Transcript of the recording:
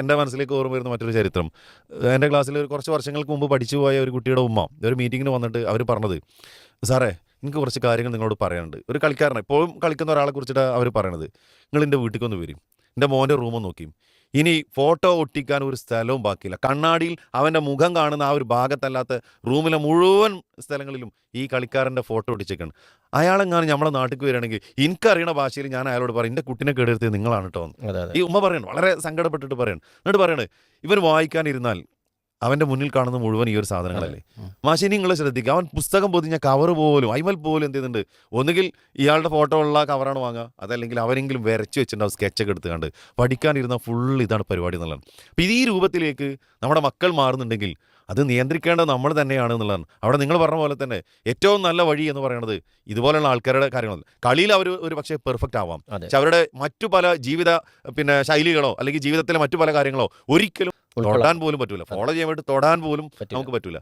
എൻ്റെ മനസ്സിലേക്ക് ഓർമ്മ വരുന്ന മറ്റൊരു ചരിത്രം. എൻ്റെ ക്ലാസ്സിൽ ഒരു കുറച്ച് വർഷങ്ങൾക്ക് മുമ്പ് പഠിച്ചു പോയ ഒരു കുട്ടിയുടെ ഉമ്മ ഒരു മീറ്റിങ്ങിന് വന്നിട്ട് അവർ പറഞ്ഞത്, സാറേ എനിക്ക് കുറച്ച് കാര്യങ്ങൾ നിങ്ങളോട് പറയാനുണ്ട്. ഒരു കളിക്കാരനെ ഇപ്പോഴും കളിക്കുന്ന ഒരാളെ കുറിച്ചിട്ട് അവർ പറയണത്, നിങ്ങൾ എൻ്റെ വീട്ടിലേക്കൊന്ന് വരും, എൻ്റെ മോൻ്റെ റൂമൊന്ന് നോക്കിയും, ഇനി ഫോട്ടോ ഒട്ടിക്കാൻ ഒരു സ്ഥലവും ബാക്കിയില്ല. കണ്ണാടിയിൽ അവൻ്റെ മുഖം കാണുന്ന ആ ഒരു ഭാഗത്തല്ലാത്ത റൂമിലെ മുഴുവൻ സ്ഥലങ്ങളിലും ഈ കളിക്കാരൻ്റെ ഫോട്ടോ ഒട്ടിച്ചേക്കാണ്. അയാളെങ്ങാനും നമ്മളെ നാട്ടിലേക്ക് വരികയാണെങ്കിൽ എനിക്കറിയണ ഭാഷയിൽ ഞാൻ അയാളോട് പറയും, എൻ്റെ കുട്ടിനെ കേടെടുത്തത് നിങ്ങളാണ് കേട്ടോ എന്ന്. അതെ അതെ ഈ ഉമ്മ പറയണം, വളരെ സങ്കടപ്പെട്ടിട്ട് പറയണം. എന്നിട്ട് പറയണേ, ഇവൻ വായിക്കാനിരുന്നാൽ അവൻ്റെ മുന്നിൽ കാണുന്ന മുഴുവൻ ഈ ഒരു അതെ സാധനങ്ങളല്ലേ. ഉം. മാഷി നിങ്ങൾ ശ്രദ്ധിക്കുക, അവൻ പുസ്തകം പൊതിഞ്ഞ കവർ പോലും അയിമൽ പോലും എന്ത് ചെയ്യുന്നുണ്ട്, ഒന്നുകിൽ ഇയാളുടെ ഫോട്ടോ ഉള്ള കവറാണ് വാങ്ങുക, അതല്ലെങ്കിൽ അവരെങ്കിലും വരച്ച് വെച്ചിട്ടുണ്ടാവും സ്കെച്ചൊക്കെ എടുത്തുകൊണ്ട്. പഠിക്കാനിരുന്ന ഫുൾ ഇതാണ് പരിപാടി എന്നുള്ളതാണ്. അപ്പം ഈ രൂപത്തിലേക്ക് നമ്മുടെ മക്കൾ മാറുന്നുണ്ടെങ്കിൽ അത് നിയന്ത്രിക്കേണ്ടത് നമ്മൾ തന്നെയാണ് എന്നുള്ളതാണ്. അവിടെ നിങ്ങൾ പറഞ്ഞ പോലെ തന്നെ ഏറ്റവും നല്ല വഴി എന്ന് പറയുന്നത് ഇതുപോലെയുള്ള ആൾക്കാരുടെ കാര്യങ്ങൾ. കളിയിൽ അവർ ഒരു പക്ഷേ പെർഫെക്റ്റ് ആവാം, അതെ പക്ഷെ അവരുടെ മറ്റു പല ജീവിത ശൈലികളോ അല്ലെങ്കിൽ ജീവിതത്തിലെ മറ്റു പല കാര്യങ്ങളോ ഒരിക്കലും ഉൾക്കൊള്ളാൻ തൊടാൻ പോലും പറ്റൂല. അതെ ഫോളോ ചെയ്യാൻ വേണ്ടി തൊടാൻ പോലും പറ്റില്ല. നമുക്ക് പറ്റൂല.